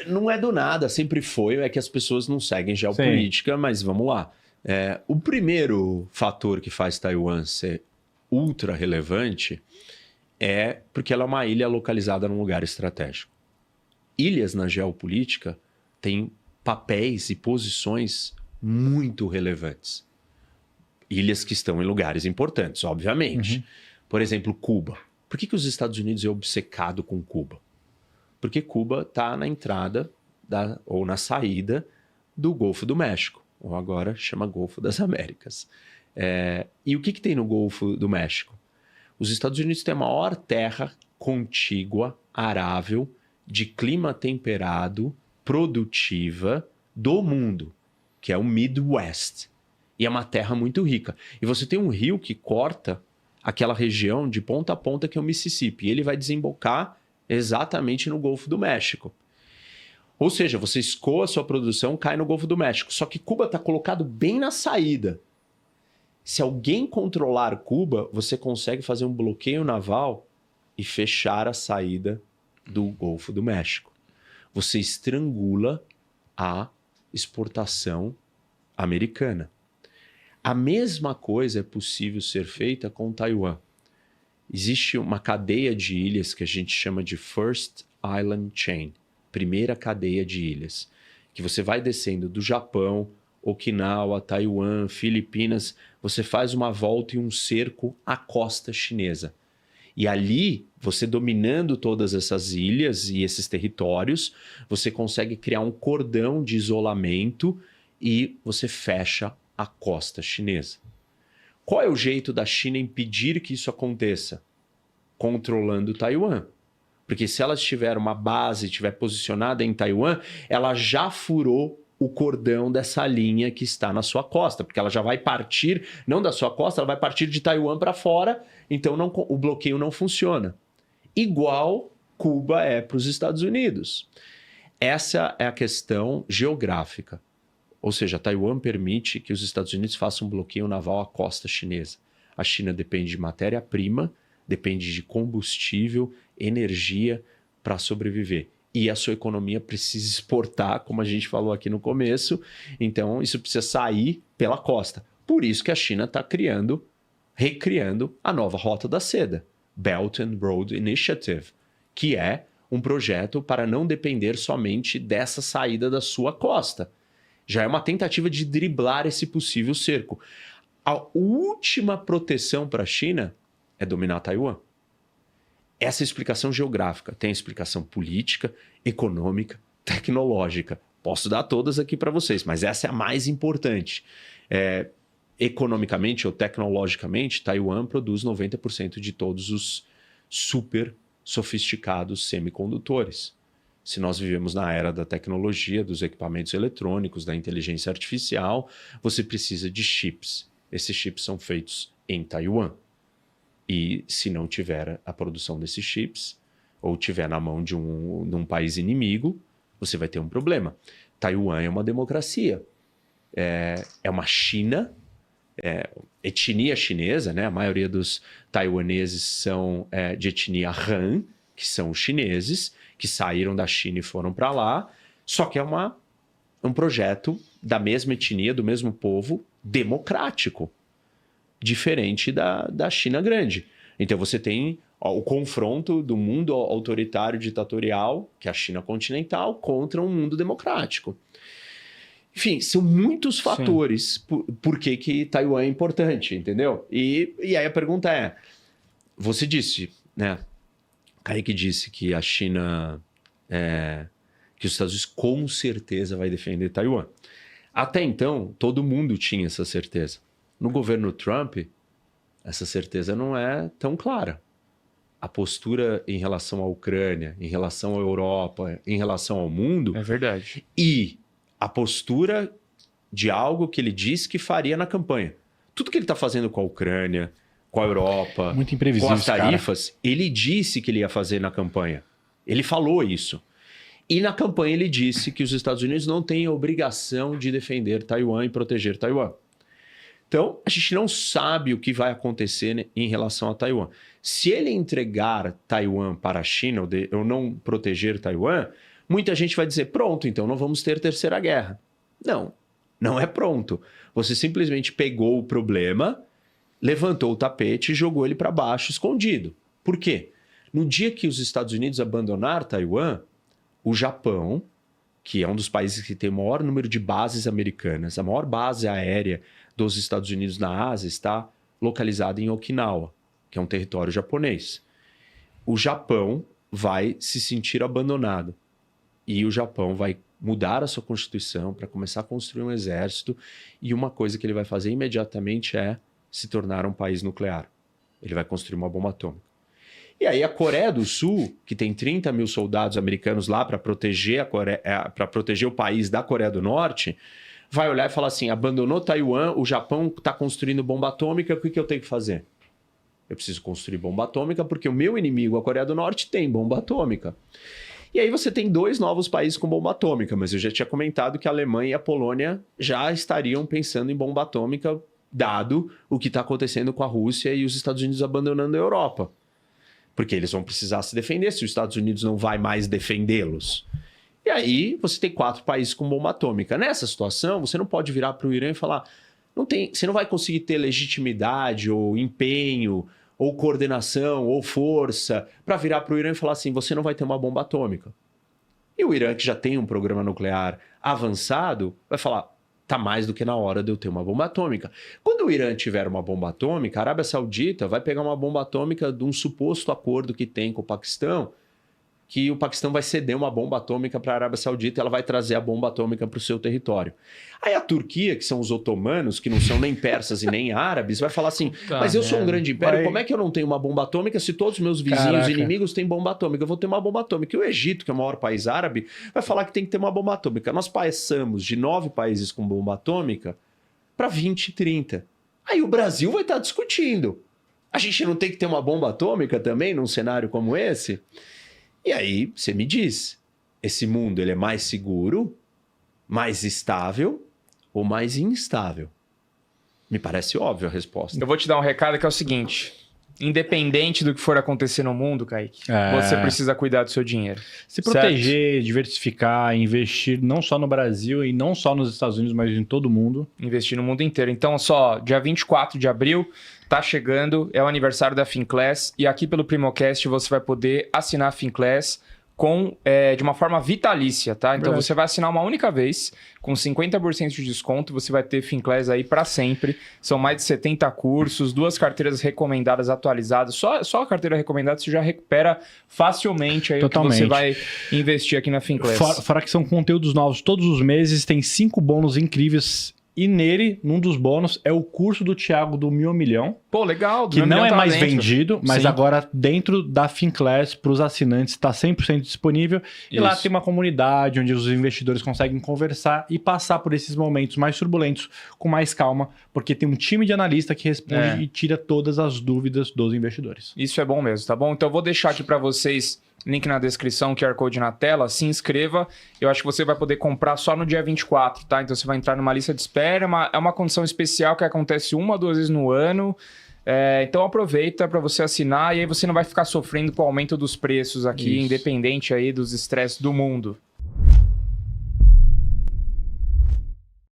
Não é do nada, sempre foi, é que as pessoas não seguem geopolítica, mas vamos lá. O primeiro fator que faz Taiwan ser ultra relevante é porque ela é uma ilha localizada num lugar estratégico. Ilhas na geopolítica têm papéis e posições muito relevantes. Ilhas que estão em lugares importantes, obviamente. Por exemplo, Cuba. Por que os Estados Unidos é obcecado com Cuba? Porque Cuba está na entrada ou na saída do Golfo do México, ou agora chama Golfo das Américas. E o que tem no Golfo do México? Os Estados Unidos têm a maior terra contígua, arável, de clima temperado, produtiva do mundo, que é o Midwest. E é uma terra muito rica. E você tem um rio que corta aquela região de ponta a ponta, que é o Mississippi. E ele vai desembocar exatamente no Golfo do México. Ou seja, você escoa a sua produção, cai no Golfo do México. Só que Cuba está colocado bem na saída. Se alguém controlar Cuba, você consegue fazer um bloqueio naval e fechar a saída do Golfo do México. Você estrangula a exportação americana. A mesma coisa é possível ser feita com Taiwan. Existe uma cadeia de ilhas que a gente chama de First Island Chain, primeira cadeia de ilhas, que você vai descendo do Japão, Okinawa, Taiwan, Filipinas, você faz uma volta e um cerco à costa chinesa. E ali, você dominando todas essas ilhas e esses territórios, você consegue criar um cordão de isolamento e você fecha a costa chinesa. Qual é o jeito da China impedir que isso aconteça? Controlando Taiwan. Porque se ela tiver uma base, estiver posicionada em Taiwan, ela já furou o cordão dessa linha que está na sua costa, porque ela já vai partir, não da sua costa, ela vai partir de Taiwan para fora, então o bloqueio não funciona. Igual Cuba é para os Estados Unidos. Essa é a questão geográfica. Ou seja, Taiwan permite que os Estados Unidos façam um bloqueio naval à costa chinesa. A China depende de matéria-prima, depende de combustível, energia para sobreviver. E a sua economia precisa exportar, como a gente falou aqui no começo. Então, isso precisa sair pela costa. Por isso que a China está recriando a nova Rota da Seda, Belt and Road Initiative, que é um projeto para não depender somente dessa saída da sua costa. Já é uma tentativa de driblar esse possível cerco. A última proteção para a China é dominar Taiwan. Essa é a explicação geográfica. Tem a explicação política, econômica, tecnológica. Posso dar todas aqui para vocês, mas essa é a mais importante. Economicamente ou tecnologicamente, Taiwan produz 90% de todos os super sofisticados semicondutores. Se nós vivemos na era da tecnologia, dos equipamentos eletrônicos, da inteligência artificial, você precisa de chips. Esses chips são feitos em Taiwan. E se não tiver a produção desses chips, ou tiver na mão de um país inimigo, você vai ter um problema. Taiwan é uma democracia. É uma China, etnia chinesa, né? A maioria dos taiwaneses são de etnia Han, que são os chineses, que saíram da China e foram para lá, só que é um projeto da mesma etnia, do mesmo povo, democrático, diferente da China grande. Então você tem o confronto do mundo autoritário ditatorial, que é a China continental, contra um mundo democrático. Enfim, são muitos fatores por que Taiwan é importante, entendeu? E aí a pergunta é, você disse, né? Kaique disse que a China, que os Estados Unidos com certeza vai defender Taiwan. Até então, todo mundo tinha essa certeza. No governo Trump, essa certeza não é tão clara. A postura em relação à Ucrânia, em relação à Europa, em relação ao mundo... É verdade. E a postura de algo que ele disse que faria na campanha. Tudo que ele está fazendo com a Ucrânia, com a Europa, muito imprevisível, com as tarifas, ele disse que ele ia fazer na campanha. Ele falou isso. E na campanha ele disse que os Estados Unidos não têm a obrigação de defender Taiwan e proteger Taiwan. Então, a gente não sabe o que vai acontecer em relação a Taiwan. Se ele entregar Taiwan para a China ou não proteger Taiwan, Muita gente vai dizer, pronto, então não vamos ter terceira guerra. Não, não é pronto. Você simplesmente pegou o problema, levantou o tapete e jogou ele para baixo, escondido. Por quê? No dia que os Estados Unidos abandonar Taiwan, o Japão, que é um dos países que tem o maior número de bases americanas, a maior base aérea dos Estados Unidos na Ásia está localizada em Okinawa, que é um território japonês. O Japão vai se sentir abandonado e o Japão vai mudar a sua constituição para começar a construir um exército, e uma coisa que ele vai fazer imediatamente é se tornar um país nuclear. Ele vai construir uma bomba atômica. E aí a Coreia do Sul, que tem 30 mil soldados americanos lá para proteger, para proteger o país da Coreia do Norte, vai olhar e falar assim, abandonou Taiwan, o Japão está construindo bomba atômica, o que eu tenho que fazer? Eu preciso construir bomba atômica porque o meu inimigo, a Coreia do Norte, tem bomba atômica. E aí você tem 2 novos países com bomba atômica, mas eu já tinha comentado que a Alemanha e a Polônia já estariam pensando em bomba atômica, dado o que está acontecendo com a Rússia e os Estados Unidos abandonando a Europa. Porque eles vão precisar se defender se os Estados Unidos não vai mais defendê-los. E aí você tem 4 países com bomba atômica. Nessa situação, você não pode virar para o Irã e falar, você não vai conseguir ter legitimidade ou empenho ou coordenação ou força para virar para o Irã e falar assim, você não vai ter uma bomba atômica. E o Irã, que já tem um programa nuclear avançado, vai falar, tá mais do que na hora de eu ter uma bomba atômica. Quando o Irã tiver uma bomba atômica, a Arábia Saudita vai pegar uma bomba atômica de um suposto acordo que tem com o Paquistão, que o Paquistão vai ceder uma bomba atômica para a Arábia Saudita e ela vai trazer a bomba atômica para o seu território. Aí a Turquia, que são os otomanos, que não são nem persas e nem árabes, vai falar assim, mas eu sou um grande império, como é que eu não tenho uma bomba atômica se todos os meus vizinhos inimigos têm bomba atômica? Eu vou ter uma bomba atômica. E o Egito, que é o maior país árabe, vai falar que tem que ter uma bomba atômica. Nós passamos de 9 países com bomba atômica para 20, 30. Aí o Brasil vai estar discutindo. A gente não tem que ter uma bomba atômica também num cenário como esse? E aí, você me diz, esse mundo ele é mais seguro, mais estável ou mais instável? Me parece óbvio a resposta. Eu vou te dar um recado que é o seguinte, independente do que for acontecer no mundo, Kaique, você precisa cuidar do seu dinheiro. Se proteger, diversificar, investir não só no Brasil e não só nos Estados Unidos, mas em todo o mundo. Investir no mundo inteiro. Então, só dia 24 de abril... Tá chegando, é o aniversário da Finclass e aqui pelo Primocast você vai poder assinar a Finclass de uma forma vitalícia, tá? Então você vai assinar uma única vez, com 50% de desconto, você vai ter Finclass aí para sempre. São mais de 70 cursos, 2 carteiras recomendadas atualizadas. Só a carteira recomendada você já recupera facilmente aí o que você vai investir aqui na Finclass. Fora que são conteúdos novos todos os meses, tem 5 bônus incríveis. E nele, num dos bônus, é o curso do Thiago do 1.000 milhão. Pô, legal. Que não é mais vendido, mas agora dentro da Finclass, para os assinantes, está 100% disponível. E lá tem uma comunidade onde os investidores conseguem conversar e passar por esses momentos mais turbulentos com mais calma, porque tem um time de analista que responde e tira todas as dúvidas dos investidores. Isso é bom mesmo, tá bom? Então eu vou deixar aqui para vocês... Link na descrição, QR Code na tela, se inscreva. Eu acho que você vai poder comprar só no dia 24, tá? Então você vai entrar numa lista de espera, é uma condição especial que acontece 1 ou 2 vezes no ano. Então aproveita para você assinar e aí você não vai ficar sofrendo com o aumento dos preços aqui, independente aí dos estresses do mundo.